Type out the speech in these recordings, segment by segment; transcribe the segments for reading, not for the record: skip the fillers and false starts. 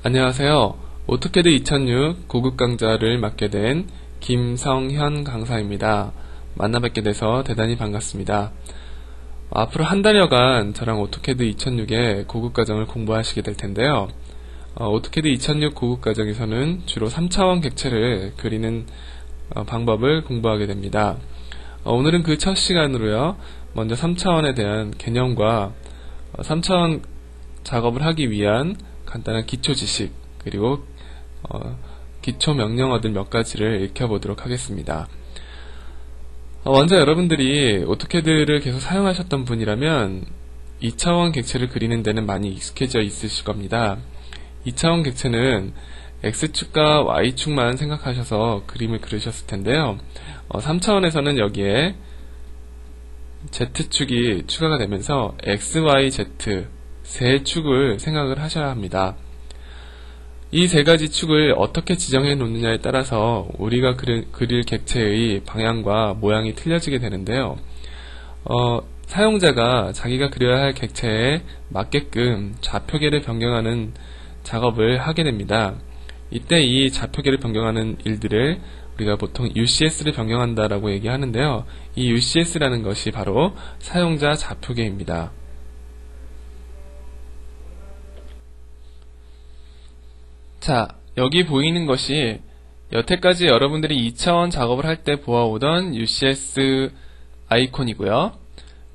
안녕하세요. 오토캐드 2006 고급 강좌를 맡게 된 김성현 강사입니다. 만나 뵙게 돼서 대단히 반갑습니다. 앞으로 한 달여간 저랑 오토캐드 2006의 고급 과정을 공부하시게 될 텐데요. 오토캐드 2006 고급 과정에서는 주로 3차원 객체를 그리는 방법을 공부하게 됩니다. 오늘은 그 첫 시간으로요. 먼저 3차원에 대한 개념과 3차원 작업을 하기 위한 간단한 기초 지식 그리고 기초 명령어들 몇 가지를 익혀보도록 하겠습니다. 먼저 여러분들이 오토캐드를 계속 사용하셨던 분이라면 2차원 객체를 그리는 데는 많이 익숙해져 있으실 겁니다. 2차원 객체는 X축과 Y축만 생각하셔서 그림을 그리셨을 텐데요. 3차원에서는 여기에 Z축이 추가가 되면서 X, Y, Z 세 축을 생각을 하셔야 합니다. 이 세 가지 축을 어떻게 지정해 놓느냐에 따라서 우리가 그릴 객체의 방향과 모양이 틀려지게 되는데요. 사용자가 자기가 그려야 할 객체에 맞게끔 좌표계를 변경하는 작업을 하게 됩니다. 이때 이 좌표계를 변경하는 일들을 우리가 보통 UCS를 변경한다라고 얘기하는데요. 이 UCS라는 것이 바로 사용자 좌표계입니다. 자, 여기 보이는 것이 여태까지 여러분들이 2차원 작업을 할 때 보아오던 UCS 아이콘이고요.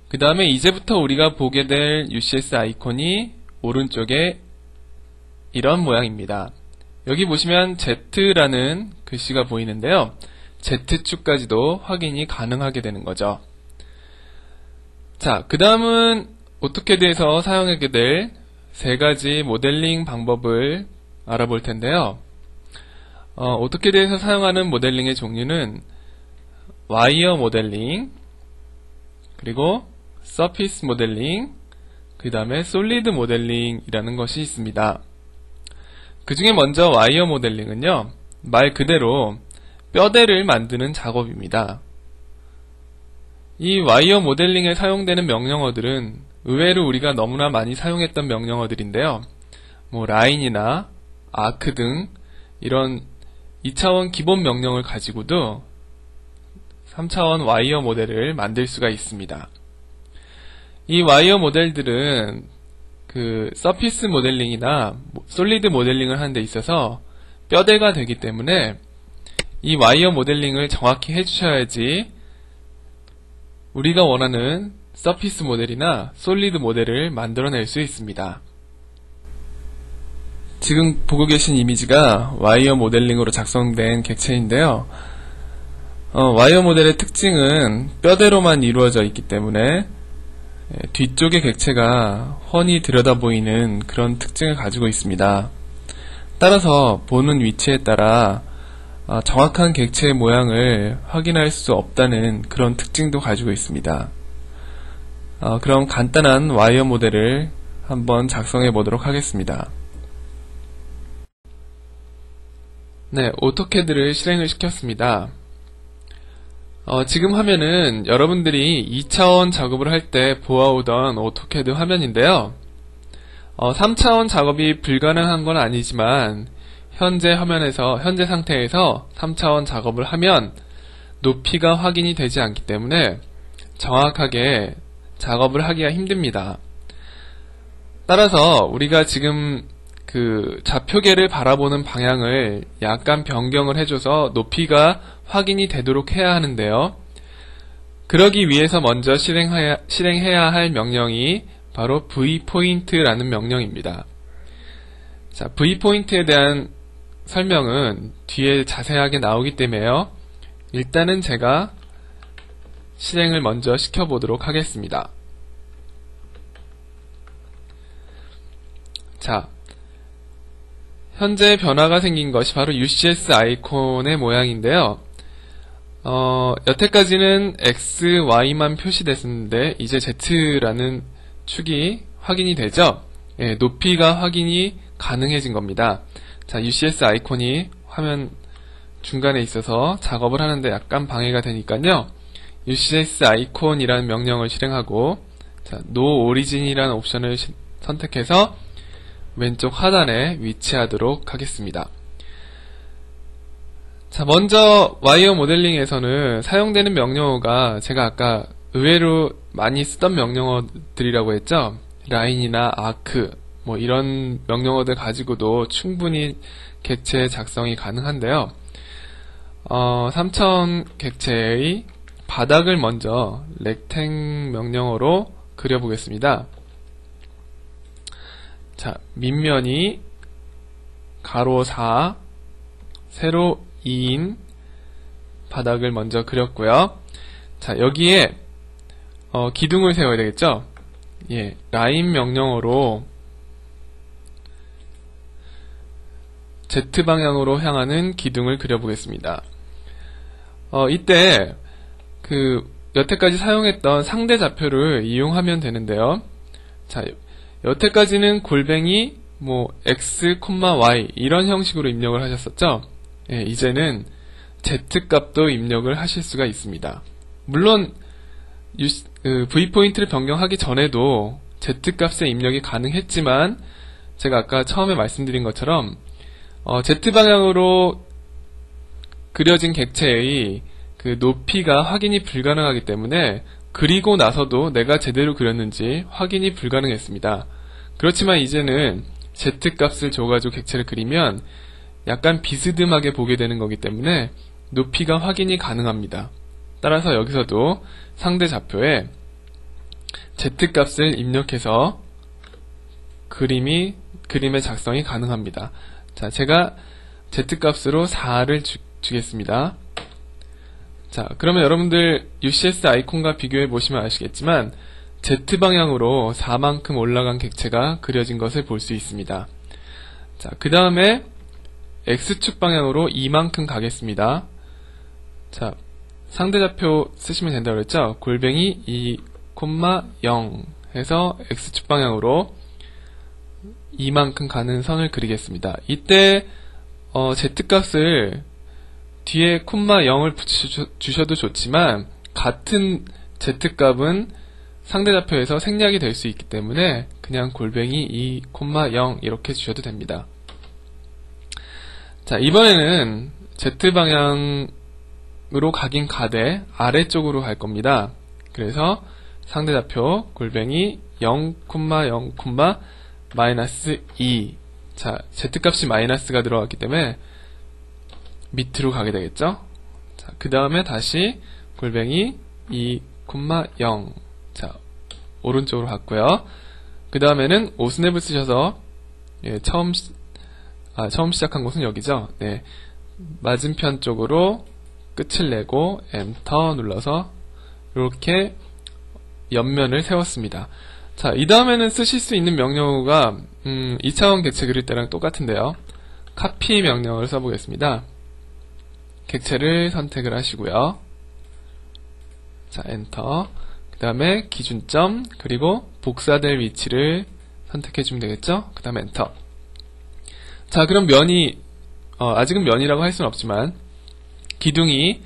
그 다음에 이제부터 우리가 보게 될 UCS 아이콘이 오른쪽에 이런 모양입니다. 여기 보시면 Z라는 글씨가 보이는데요. Z축까지도 확인이 가능하게 되는 거죠. 자, 그 다음은 오토캐드에서 사용하게 될 세 가지 모델링 방법을 알아볼 텐데요. 오토캐드에서 사용하는 모델링의 종류는 와이어 모델링, 그리고 서피스 모델링, 그 다음에 솔리드 모델링이라는 것이 있습니다. 그 중에 먼저 와이어 모델링은요, 말 그대로 뼈대를 만드는 작업입니다. 이 와이어 모델링에 사용되는 명령어들은 의외로 우리가 너무나 많이 사용했던 명령어들인데요. 라인이나 아크 등 이런 2차원 기본 명령을 가지고도 3차원 와이어 모델을 만들 수가 있습니다. 이 와이어 모델들은 서피스 모델링이나 솔리드 모델링을 하는 데 있어서 뼈대가 되기 때문에 이 와이어 모델링을 정확히 해주셔야지 우리가 원하는 서피스 모델이나 솔리드 모델을 만들어낼 수 있습니다. 지금 보고 계신 이미지가 와이어 모델링으로 작성된 객체인데요. 와이어 모델의 특징은 뼈대로만 이루어져 있기 때문에 뒤쪽의 객체가 훤히 들여다보이는 그런 특징을 가지고 있습니다. 따라서 보는 위치에 따라 정확한 객체의 모양을 확인할 수 없다는 그런 특징도 가지고 있습니다. 그럼 간단한 와이어 모델을 한번 작성해 보도록 하겠습니다. 네, 오토캐드를 실행을 시켰습니다. 지금 화면은 여러분들이 2차원 작업을 할 때 보아오던 오토캐드 화면인데요. 3차원 작업이 불가능한 건 아니지만 현재 상태에서 3차원 작업을 하면 높이가 확인이 되지 않기 때문에 정확하게 작업을 하기가 힘듭니다. 따라서 우리가 지금 좌표계를 바라보는 방향을 약간 변경을 해줘서 높이가 확인이 되도록 해야 하는데요. 그러기 위해서 먼저 실행해야 할 명령이 바로 Vpoint라는 명령입니다. 자, Vpoint에 대한 설명은 뒤에 자세하게 나오기 때문에요. 일단은 제가 실행을 먼저 시켜보도록 하겠습니다. 자, 현재 변화가 생긴 것이 바로 UCS 아이콘의 모양인데요. 여태까지는 X, Y만 표시됐었는데 이제 Z라는 축이 확인이 되죠. 높이가 확인이 가능해진 겁니다. 자, UCS 아이콘이 화면 중간에 있어서 작업을 하는데 약간 방해가 되니까요. UCS 아이콘이라는 명령을 실행하고 자, No Origin이라는 옵션을 선택해서 왼쪽 하단에 위치하도록 하겠습니다. 자, 먼저 와이어 모델링에서는 사용되는 명령어가 제가 아까 의외로 많이 쓰던 명령어들이라고 했죠. 라인이나 아크 뭐 이런 명령어들 가지고도 충분히 객체 작성이 가능한데요. 3000 객체의 바닥을 먼저 렉탱 명령어로 그려보겠습니다. 자, 밑면이 가로 4, 세로 2인 바닥을 먼저 그렸고요. 자, 여기에 기둥을 세워야 되겠죠? 예, 라인 명령어로 Z방향으로 향하는 기둥을 그려보겠습니다. 이때 여태까지 사용했던 상대 좌표를 이용하면 되는데요. 자, 여태까지는 골뱅이 x, y 이런 형식으로 입력을 하셨었죠. 예, 이제는 Z값도 입력을 하실 수가 있습니다. 물론 V포인트를 변경하기 전에도 Z값의 입력이 가능했지만 제가 아까 처음에 말씀드린 것처럼 Z방향으로 그려진 객체의 높이가 확인이 불가능하기 때문에 그리고 나서도 내가 제대로 그렸는지 확인이 불가능했습니다. 그렇지만 이제는 Z값을 줘가지고 객체를 그리면 약간 비스듬하게 보게 되는 거기 때문에 높이가 확인이 가능합니다. 따라서 여기서도 상대 좌표에 Z값을 입력해서 그림의 작성이 가능합니다. 자, 제가 Z값으로 4를 주겠습니다. 자, 그러면 여러분들 UCS 아이콘과 비교해 보시면 아시겠지만 Z방향으로 4만큼 올라간 객체가 그려진 것을 볼 수 있습니다. 자, 그 다음에 X축 방향으로 2만큼 가겠습니다. 자, 상대좌표 쓰시면 된다고 그랬죠? 골뱅이 2,0 해서 X축 방향으로 2만큼 가는 선을 그리겠습니다. 이때 Z값을 뒤에 0을 붙여주셔도 좋지만 같은 Z값은 상대좌표에서 생략이 될 수 있기 때문에 그냥 골뱅이 2,0 이렇게 주셔도 됩니다. 자, 이번에는 Z방향으로 가긴 가되 아래쪽으로 갈 겁니다. 그래서 상대좌표 골뱅이 0,0, -2. 자, Z값이 마이너스가 들어갔기 때문에 밑으로 가게 되겠죠? 자, 그 다음에 다시 골뱅이 2,0. 자, 오른쪽으로 갔고요. 그 다음에는 오스냅을 쓰셔서 처음 시작한 곳은 여기죠. 네, 맞은편 쪽으로 끝을 내고 엔터 눌러서 이렇게 옆면을 세웠습니다. 자, 이 다음에는 쓰실 수 있는 명령어가 2차원 객체 그릴 때랑 똑같은데요. 카피 명령어를 써보겠습니다. 객체를 선택을 하시고요. 자, 엔터. 그 다음에 기준점 그리고 복사될 위치를 선택해주면 되겠죠. 그 다음에 엔터. 자, 그럼 면이 아직은 면이라고 할 수는 없지만 기둥이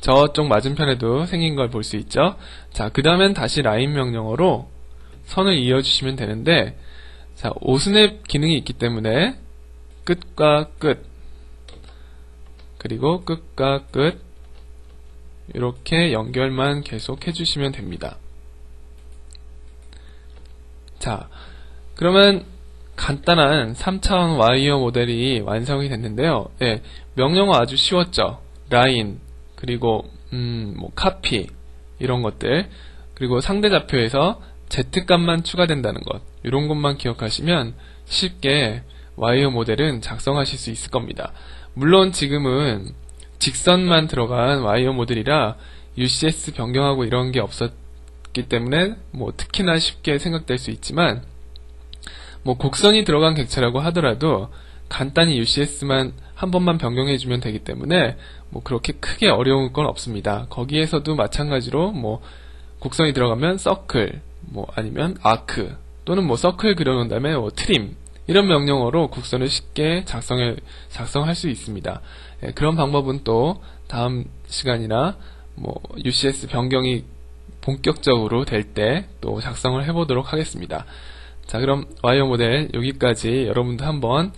저쪽 맞은편에도 생긴 걸 볼 수 있죠. 자, 그 다음엔 다시 라인 명령어로 선을 이어주시면 되는데, 자, 오스냅 기능이 있기 때문에 끝과 끝 그리고 끝과 끝 이렇게 연결만 계속 해주시면 됩니다. 자, 그러면 간단한 3차원 와이어 모델이 완성이 됐는데요. 네, 명령어 아주 쉬웠죠. 라인 그리고 카피 이런 것들, 그리고 상대 좌표에서 Z값만 추가된다는 것, 이런 것만 기억하시면 쉽게 와이어 모델은 작성하실 수 있을 겁니다. 물론 지금은 직선만 들어간 와이어 모델이라 UCS 변경하고 이런 게 없었기 때문에 특히나 쉽게 생각될 수 있지만, 곡선이 들어간 객체라고 하더라도 간단히 UCS만 한 번만 변경해주면 되기 때문에 그렇게 크게 어려운 건 없습니다. 거기에서도 마찬가지로 곡선이 들어가면 서클, 아니면 아크, 또는 서클 그려놓은 다음에 트림, 이런 명령어로 곡선을 쉽게 작성할 수 있습니다. 예, 그런 방법은 또 다음 시간이나 UCS 변경이 본격적으로 될 때 또 작성을 해보도록 하겠습니다. 자, 그럼 와이어 모델 여기까지 여러분도 한번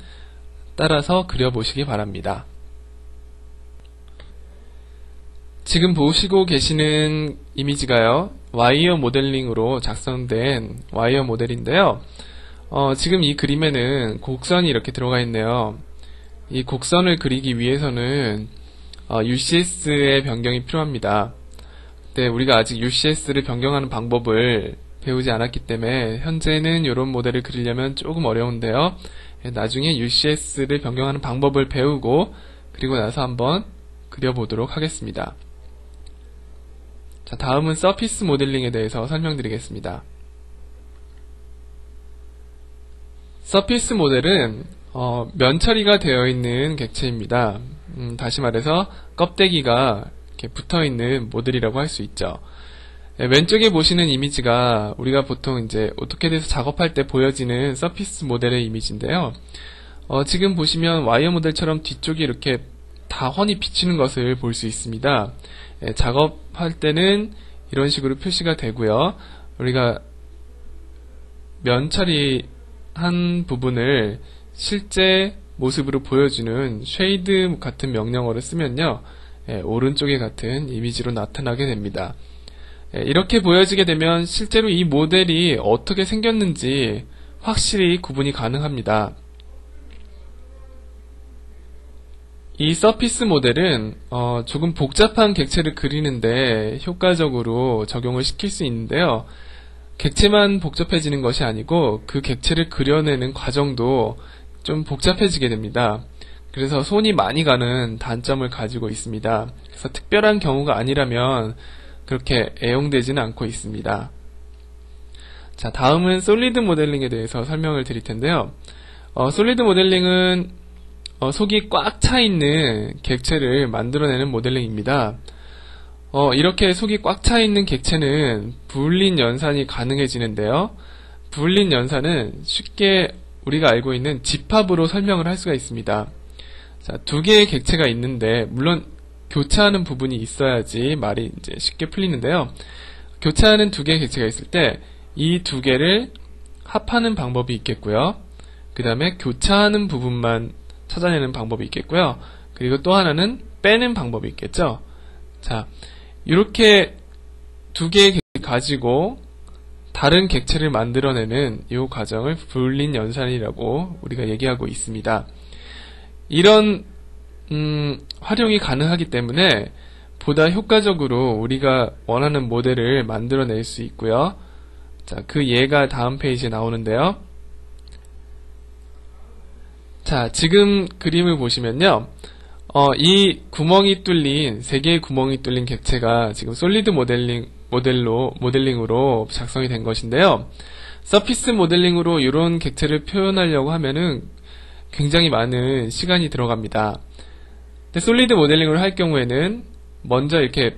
따라서 그려보시기 바랍니다. 지금 보시고 계시는 이미지가요, 와이어 모델링으로 작성된 와이어 모델인데요. 지금 이 그림에는 곡선이 이렇게 들어가 있네요. 이 곡선을 그리기 위해서는 UCS의 변경이 필요합니다. 근데 우리가 아직 UCS를 변경하는 방법을 배우지 않았기 때문에 현재는 이런 모델을 그리려면 조금 어려운데요. 나중에 UCS를 변경하는 방법을 배우고 그리고 나서 한번 그려보도록 하겠습니다. 자, 다음은 서피스 모델링에 대해서 설명드리겠습니다. 서피스 모델은 면 처리가 되어 있는 객체입니다. 다시 말해서 껍데기가 이렇게 붙어 있는 모델이라고 할 수 있죠. 왼쪽에 보시는 이미지가 우리가 보통 이제 오토캐드에서 작업할 때 보여지는 서피스 모델의 이미지인데요. 지금 보시면 와이어 모델처럼 뒤쪽이 이렇게 다 훤히 비치는 것을 볼 수 있습니다. 작업할 때는 이런 식으로 표시가 되고요. 우리가 면 처리한 부분을 실제 모습으로 보여주는 쉐이드 같은 명령어를 쓰면요, 오른쪽에 같은 이미지로 나타나게 됩니다. 이렇게 보여지게 되면 실제로 이 모델이 어떻게 생겼는지 확실히 구분이 가능합니다. 이 서피스 모델은 조금 복잡한 객체를 그리는데 효과적으로 적용을 시킬 수 있는데요. 객체만 복잡해지는 것이 아니고 그 객체를 그려내는 과정도 좀 복잡해지게 됩니다. 그래서 손이 많이 가는 단점을 가지고 있습니다. 그래서 특별한 경우가 아니라면 그렇게 애용되지는 않고 있습니다. 자, 다음은 솔리드 모델링에 대해서 설명을 드릴 텐데요. 솔리드 모델링은 속이 꽉 차 있는 객체를 만들어내는 모델링입니다. 이렇게 속이 꽉 차 있는 객체는 부울린 연산이 가능해지는데요. 부울린 연산은 쉽게 우리가 알고 있는 집합으로 설명을 할 수가 있습니다. 자, 두 개의 객체가 있는데 물론 교차하는 부분이 있어야지 말이 이제 쉽게 풀리는데요. 교차하는 두 개의 객체가 있을 때 이 두 개를 합하는 방법이 있겠고요. 그 다음에 교차하는 부분만 찾아내는 방법이 있겠고요. 그리고 또 하나는 빼는 방법이 있겠죠. 자, 이렇게 두 개의 객체를 가지고 다른 객체를 만들어내는 이 과정을 부울린 연산이라고 우리가 얘기하고 있습니다. 이런 활용이 가능하기 때문에 보다 효과적으로 우리가 원하는 모델을 만들어낼 수 있고요. 자, 그 예가 다음 페이지에 나오는데요. 자, 지금 그림을 보시면요. 이 구멍이 뚫린, 세 개의 구멍이 뚫린 객체가 지금 솔리드 모델링으로 작성이 된 것인데요. 서피스 모델링으로 이런 객체를 표현하려고 하면은 굉장히 많은 시간이 들어갑니다. 근데 솔리드 모델링을 할 경우에는 먼저 이렇게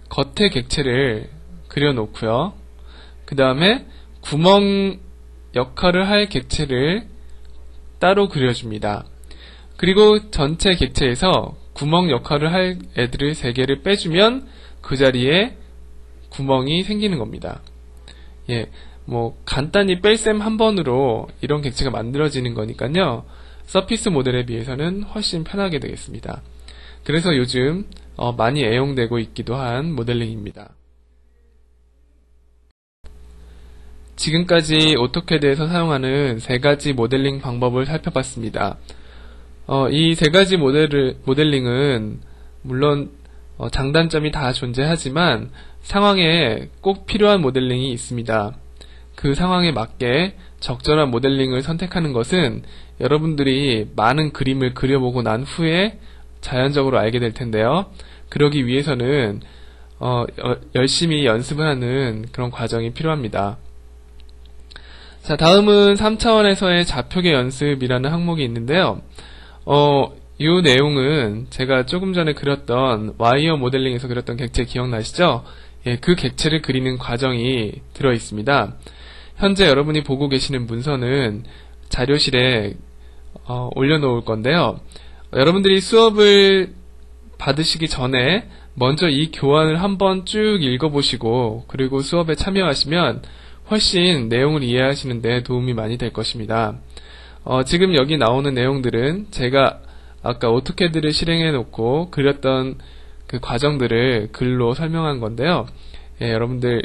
겉에 객체를 그려놓고요. 그 다음에 구멍 역할을 할 객체를 따로 그려줍니다. 그리고 전체 객체에서 구멍 역할을 할 애들을 3개를 빼주면 그 자리에 구멍이 생기는 겁니다. 예, 뭐 간단히 뺄셈 한 번으로 이런 객체가 만들어지는 거니까요. 서피스 모델에 비해서는 훨씬 편하게 되겠습니다. 그래서 요즘 많이 애용되고 있기도 한 모델링입니다. 지금까지 오토캐드에서 사용하는 3가지 모델링 방법을 살펴봤습니다. 이 3가지 모델링은 물론 장단점이 다 존재하지만 상황에 꼭 필요한 모델링이 있습니다. 그 상황에 맞게 적절한 모델링을 선택하는 것은 여러분들이 많은 그림을 그려보고 난 후에 자연적으로 알게 될 텐데요. 그러기 위해서는 열심히 연습을 하는 그런 과정이 필요합니다. 자, 다음은 3차원에서의 좌표계 연습이라는 항목이 있는데요. 이 내용은 제가 조금 전에 그렸던 와이어 모델링에서 그렸던 객체 기억나시죠? 예, 그 객체를 그리는 과정이 들어 있습니다. 현재 여러분이 보고 계시는 문서는 자료실에 올려놓을 건데요. 여러분들이 수업을 받으시기 전에 먼저 이 교환을 한번 쭉 읽어보시고 그리고 수업에 참여하시면 훨씬 내용을 이해하시는 데 도움이 많이 될 것입니다. 지금 여기 나오는 내용들은 제가 아까 오토캐드를 실행해 놓고 그렸던 그 과정들을 글로 설명한 건데요. 여러분들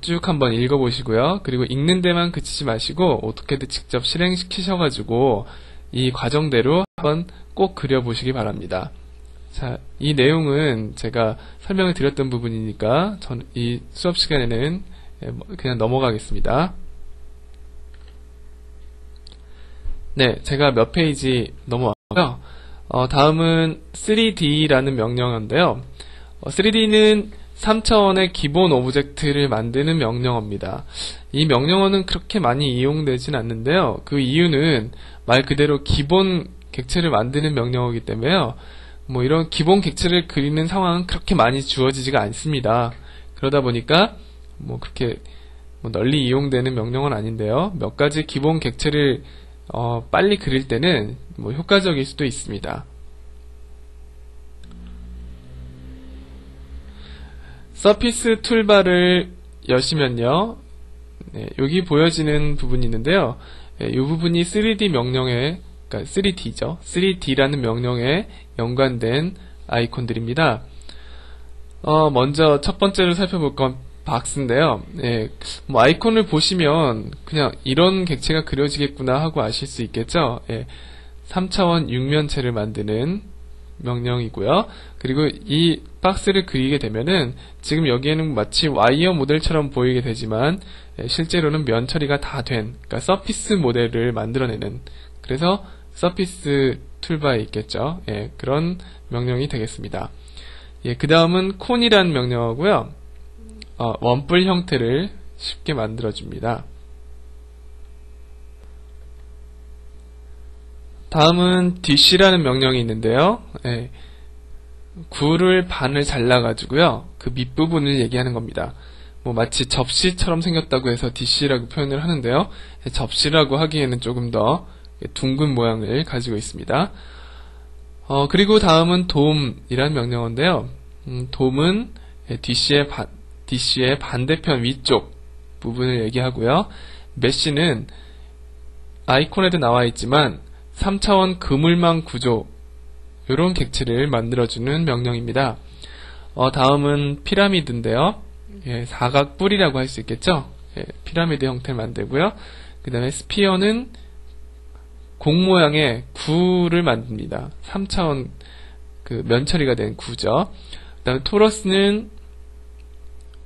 쭉 한번 읽어보시고요. 그리고 읽는 데만 그치지 마시고 오토캐드 직접 실행시키셔가지고 이 과정대로 한번 꼭 그려보시기 바랍니다. 자, 이 내용은 제가 설명을 드렸던 부분이니까 저는 이 수업 시간에는 그냥 넘어가겠습니다. 네, 제가 몇 페이지 넘어왔고요. 다음은 3D라는 명령어인데요. 3D는 3차원의 기본 오브젝트를 만드는 명령어입니다. 이 명령어는 그렇게 많이 이용되진 않는데요. 그 이유는 말 그대로 기본 객체를 만드는 명령어이기 때문에요. 이런 기본 객체를 그리는 상황은 그렇게 많이 주어지지가 않습니다. 그러다 보니까 그렇게 널리 이용되는 명령어는 아닌데요. 몇 가지 기본 객체를 빨리 그릴 때는 효과적일 수도 있습니다. 서피스 툴바를 여시면요. 네, 여기 보여지는 부분이 있는데요. 이 부분이 3D 명령에, 그러니까 3D죠. 3D라는 명령에 연관된 아이콘들입니다. 먼저 첫 번째로 살펴볼 건 박스인데요. 예, 아이콘을 보시면 그냥 이런 객체가 그려지겠구나 하고 아실 수 있겠죠. 예, 3차원 육면체를 만드는 명령이고요. 그리고 이 박스를 그리게 되면은 지금 여기에는 마치 와이어 모델처럼 보이게 되지만 실제로는 면 처리가 다 된, 그러니까 서피스 모델을 만들어내는, 그래서 서피스 툴바에 있겠죠. 예, 그런 명령이 되겠습니다. 예, 그 다음은 콘이라는 명령어고요. 원뿔 형태를 쉽게 만들어줍니다. 다음은 DC라는 명령이 있는데요. 예, 굴을 반을 잘라가지고요. 그 밑부분을 얘기하는 겁니다. 마치 접시처럼 생겼다고 해서 DC라고 표현을 하는데요. 접시라고 하기에는 조금 더 둥근 모양을 가지고 있습니다. 그리고 다음은 돔이라는 명령어인데요. 돔은 DC의 반대편 위쪽 부분을 얘기하고요. 메쉬는 아이콘에도 나와 있지만 3차원 그물망 구조, 이런 객체를 만들어주는 명령입니다. 다음은 피라미드인데요. 예, 사각 뿔이라고 할 수 있겠죠. 예, 피라미드 형태를 만들고요. 그 다음에 스피어는 공 모양의 구를 만듭니다. 3차원 그 면 처리가 된 구죠. 그 다음에 토러스는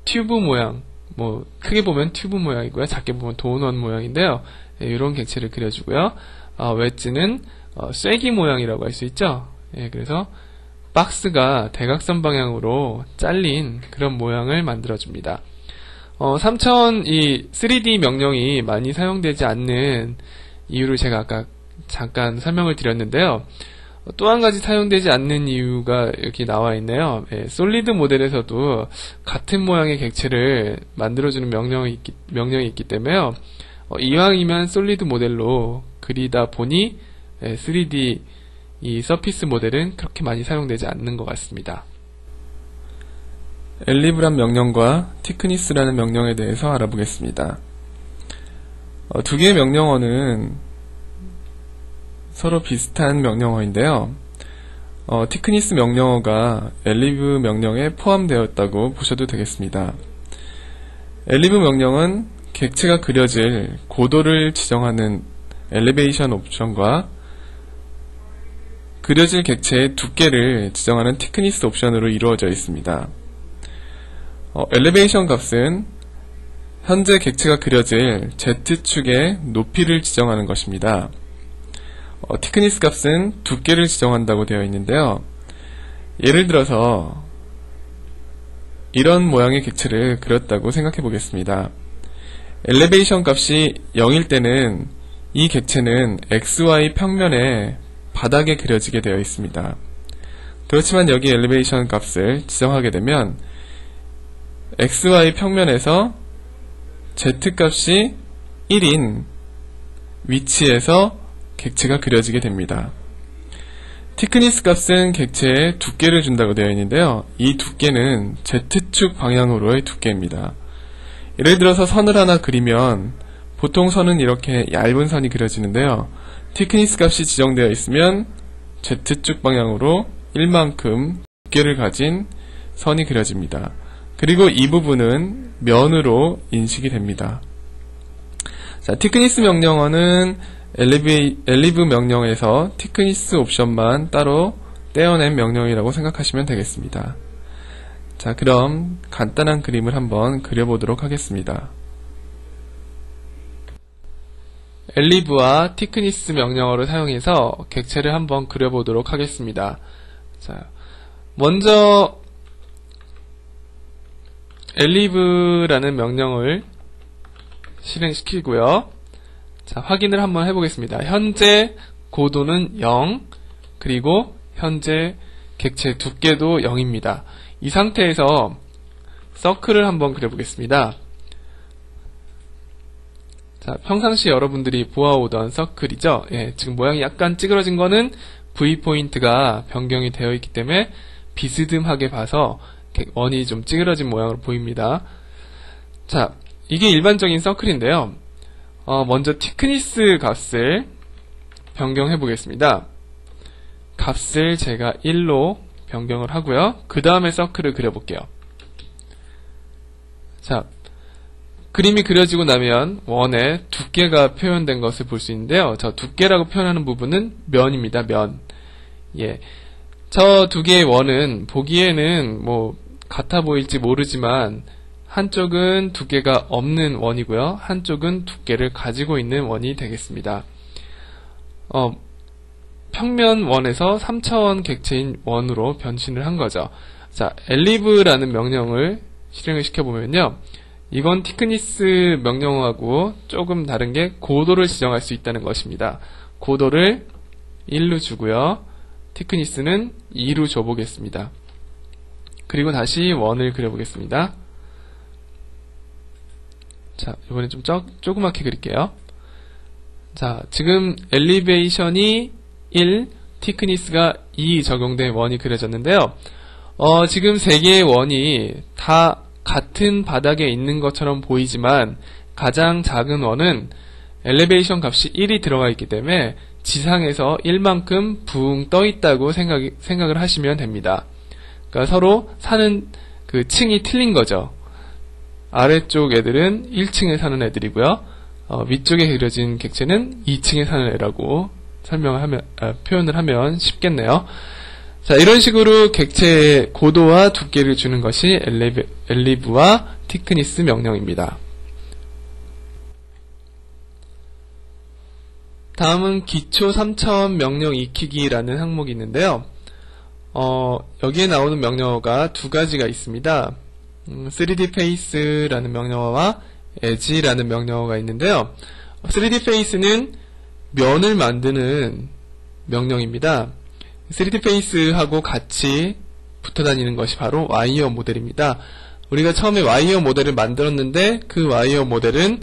튜브 모양, 크게 보면 튜브 모양이고요. 작게 보면 도넛 모양인데요. 예, 이런 객체를 그려주고요. 웨지는 쐐기 모양이라고 할 수 있죠. 예, 그래서 박스가 대각선 방향으로 잘린 그런 모양을 만들어줍니다. 3차원 이 3D 명령이 많이 사용되지 않는 이유를 제가 아까 잠깐 설명을 드렸는데요. 또 한 가지 사용되지 않는 이유가 여기 나와 있네요. 예, 솔리드 모델에서도 같은 모양의 객체를 만들어주는 명령이 있기 때문에요. 이왕이면 솔리드 모델로 그리다 보니 3D 이 서피스 모델은 그렇게 많이 사용되지 않는 것 같습니다. 엘리브란 명령과 티크니스라는 명령에 대해서 알아보겠습니다. 두 개의 명령어는 서로 비슷한 명령어인데요. 티크니스 명령어가 엘리브 명령에 포함되었다고 보셔도 되겠습니다. 엘리브 명령은 객체가 그려질 고도를 지정하는 엘리베이션 옵션과 그려질 객체의 두께를 지정하는 티크니스 옵션으로 이루어져 있습니다. 엘리베이션 값은 현재 객체가 그려질 Z축의 높이를 지정하는 것입니다. 티크니스 값은 두께를 지정한다고 되어 있는데요. 예를 들어서 이런 모양의 객체를 그렸다고 생각해 보겠습니다. 엘리베이션 값이 0일 때는 이 객체는 XY 평면에 바닥에 그려지게 되어 있습니다. 그렇지만 여기 엘리베이션 값을 지정하게 되면 XY 평면에서 Z 값이 1인 위치에서 객체가 그려지게 됩니다. 티크니스 값은 객체에 두께를 준다고 되어 있는데요. 이 두께는 Z축 방향으로의 두께입니다. 예를 들어서 선을 하나 그리면 보통 선은 이렇게 얇은 선이 그려지는데요. thickness 값이 지정되어 있으면 Z축 방향으로 1만큼 두께를 가진 선이 그려집니다. 그리고 이 부분은 면으로 인식이 됩니다. 자, thickness 명령어는 elib 명령에서 thickness 옵션만 따로 떼어낸 명령이라고 생각하시면 되겠습니다. 자, 그럼 간단한 그림을 한번 그려보도록 하겠습니다. elib와 thickness 명령어를 사용해서 객체를 한번 그려보도록 하겠습니다. 자, 먼저 elib라는 명령을 실행시키고요. 자, 확인을 한번 해보겠습니다. 현재 고도는 0, 그리고 현재 객체 두께도 0입니다. 이 상태에서 서클을 한번 그려보겠습니다. 자, 평상시 여러분들이 보아오던 서클이죠. 예, 지금 모양이 약간 찌그러진 거는 V포인트가 변경이 되어 있기 때문에 비스듬하게 봐서 원이 좀 찌그러진 모양으로 보입니다. 자, 이게 일반적인 서클인데요. 먼저 thickness 값을 변경해 보겠습니다. 값을 제가 1로 변경을 하고요. 그 다음에 서클을 그려볼게요. 자, 그림이 그려지고 나면 원의 두께가 표현된 것을 볼 수 있는데요. 저 두께라고 표현하는 부분은 면입니다. 면. 예. 저 두 개의 원은 보기에는 뭐 같아 보일지 모르지만 한쪽은 두께가 없는 원이고요. 한쪽은 두께를 가지고 있는 원이 되겠습니다. 평면 원에서 3차원 객체인 원으로 변신을 한 거죠. 자, elib라는 명령을 실행을 시켜보면요. 이건 thickness 명령하고 조금 다른 게 고도를 지정할 수 있다는 것입니다. 고도를 1로 주고요. thickness는 2로 줘보겠습니다. 그리고 다시 원을 그려보겠습니다. 자, 이번엔 좀 조그맣게 그릴게요. 자, 지금 엘리베이션이 1, thickness가 2 적용된 원이 그려졌는데요. 지금 세 개의 원이 다 같은 바닥에 있는 것처럼 보이지만 가장 작은 원은 엘리베이션 값이 1이 들어가 있기 때문에 지상에서 1만큼 붕 떠 있다고 생각을 하시면 됩니다. 그러니까 서로 사는 그 층이 틀린 거죠. 아래쪽 애들은 1층에 사는 애들이고요. 위쪽에 그려진 객체는 2층에 사는 애라고 표현을 하면 쉽겠네요. 자, 이런 식으로 객체의 고도와 두께를 주는 것이 elib와 thickness 명령입니다. 다음은 기초 3차원 명령 익히기라는 항목이 있는데요. 여기에 나오는 명령어가 두 가지가 있습니다. 3D face라는 명령어와 edge라는 명령어가 있는데요. 3D face는 면을 만드는 명령입니다. 3D face하고 같이 붙어 다니는 것이 바로 와이어 모델입니다. 우리가 처음에 와이어 모델을 만들었는데 그 와이어 모델은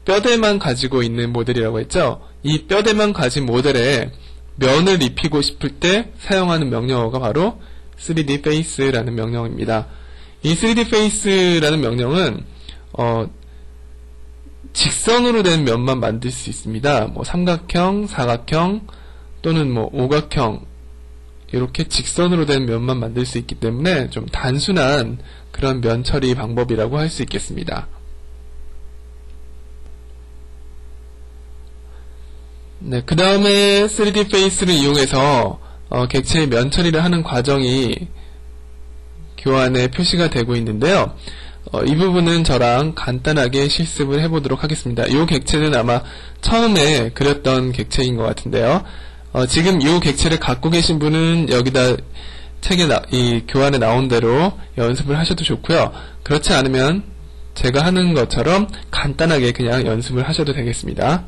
뼈대만 가지고 있는 모델이라고 했죠. 이 뼈대만 가진 모델에 면을 입히고 싶을 때 사용하는 명령어가 바로 3D face라는 명령입니다. 이 3D face라는 명령은 직선으로 된 면만 만들 수 있습니다. 뭐 삼각형, 사각형 또는 뭐 오각형 이렇게 직선으로 된 면만 만들 수 있기 때문에 좀 단순한 그런 면 처리 방법이라고 할 수 있겠습니다. 네, 그 다음에 3D face를 이용해서 객체의 면 처리를 하는 과정이 교환에 표시가 되고 있는데요. 이 부분은 저랑 간단하게 실습을 해보도록 하겠습니다. 이 객체는 아마 처음에 그렸던 객체인 것 같은데요. 지금 이 객체를 갖고 계신 분은 여기다 책에 이 교환에 나온 대로 연습을 하셔도 좋고요. 그렇지 않으면 제가 하는 것처럼 간단하게 그냥 연습을 하셔도 되겠습니다.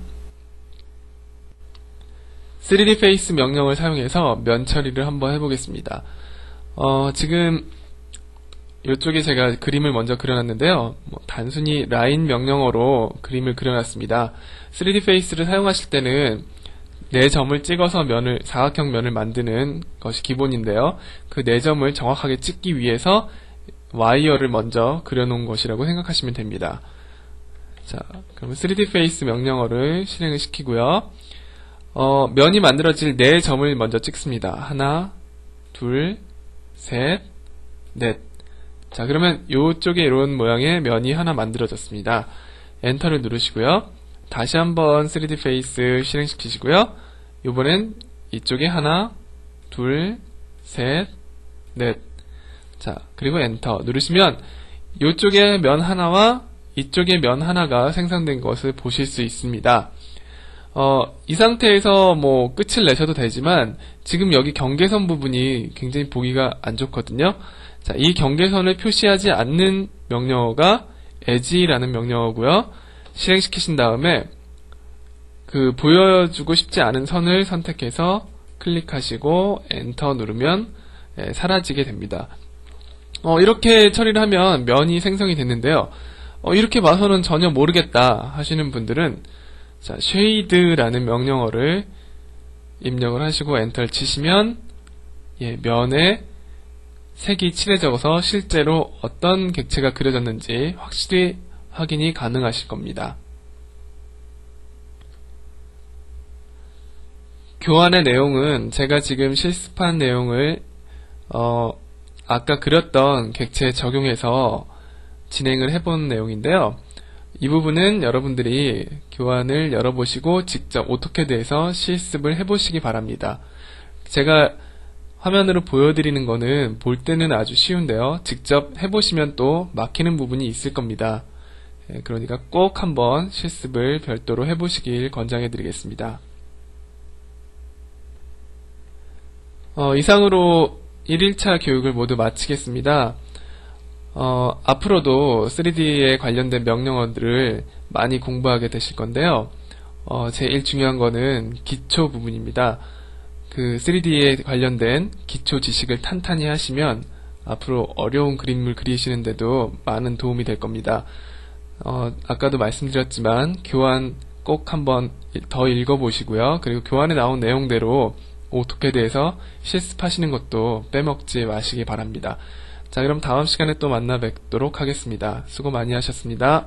3D face 명령을 사용해서 면 처리를 한번 해보겠습니다. 지금 이쪽에 제가 그림을 먼저 그려놨는데요. 단순히 라인 명령어로 그림을 그려놨습니다. 3D face를 사용하실 때는 4점을 찍어서 사각형 면을 만드는 것이 기본인데요. 그 4점을 정확하게 찍기 위해서 와이어를 먼저 그려놓은 것이라고 생각하시면 됩니다. 자, 그러면 3D 페이스 명령어를 실행을 시키고요. 면이 만들어질 4점을 먼저 찍습니다. 하나, 둘, 셋, 넷. 자, 그러면 이쪽에 이런 모양의 면이 하나 만들어졌습니다. 엔터를 누르시고요. 다시 한번 3D 페이스 실행시키시고요. 이번엔 이쪽에 하나, 둘, 셋, 넷. 자, 그리고 엔터 누르시면 이쪽에 면 하나와 이쪽에 면 하나가 생성된 것을 보실 수 있습니다. 이 상태에서 뭐 끝을 내셔도 되지만 지금 여기 경계선 부분이 굉장히 보기가 안 좋거든요. 자, 이 경계선을 표시하지 않는 명령어가 edge라는 명령어고요. 실행시키신 다음에 그 보여주고 싶지 않은 선을 선택해서 클릭하시고 엔터 누르면 사라지게 됩니다. 이렇게 처리를 하면 면이 생성이 됐는데요. 이렇게 봐서는 전혀 모르겠다 하시는 분들은 자, shade라는 명령어를 입력을 하시고 엔터를 치시면 면에 색이 칠해져서 실제로 어떤 객체가 그려졌는지 확실히 확인이 가능하실 겁니다. 교환의 내용은 제가 지금 실습한 내용을 아까 그렸던 객체에 적용해서 진행을 해본 내용인데요. 이 부분은 여러분들이 교환을 열어보시고 직접 오토캐드에서 실습을 해보시기 바랍니다. 제가 화면으로 보여드리는 거는 볼 때는 아주 쉬운데요. 직접 해보시면 또 막히는 부분이 있을 겁니다. 그러니까 꼭 한번 실습을 별도로 해보시길 권장해 드리겠습니다. 이상으로 1일차 교육을 모두 마치겠습니다. 앞으로도 3D에 관련된 명령어들을 많이 공부하게 되실 건데요. 제일 중요한 거는 기초 부분입니다. 그 3D에 관련된 기초 지식을 탄탄히 하시면 앞으로 어려운 그림을 그리시는데도 많은 도움이 될 겁니다. 아까도 말씀드렸지만 교환 꼭 한번 더 읽어보시고요. 그리고 교환에 나온 내용대로 오토캐드에서 실습하시는 것도 빼먹지 마시기 바랍니다. 자, 그럼 다음 시간에 또 만나 뵙도록 하겠습니다. 수고 많이 하셨습니다.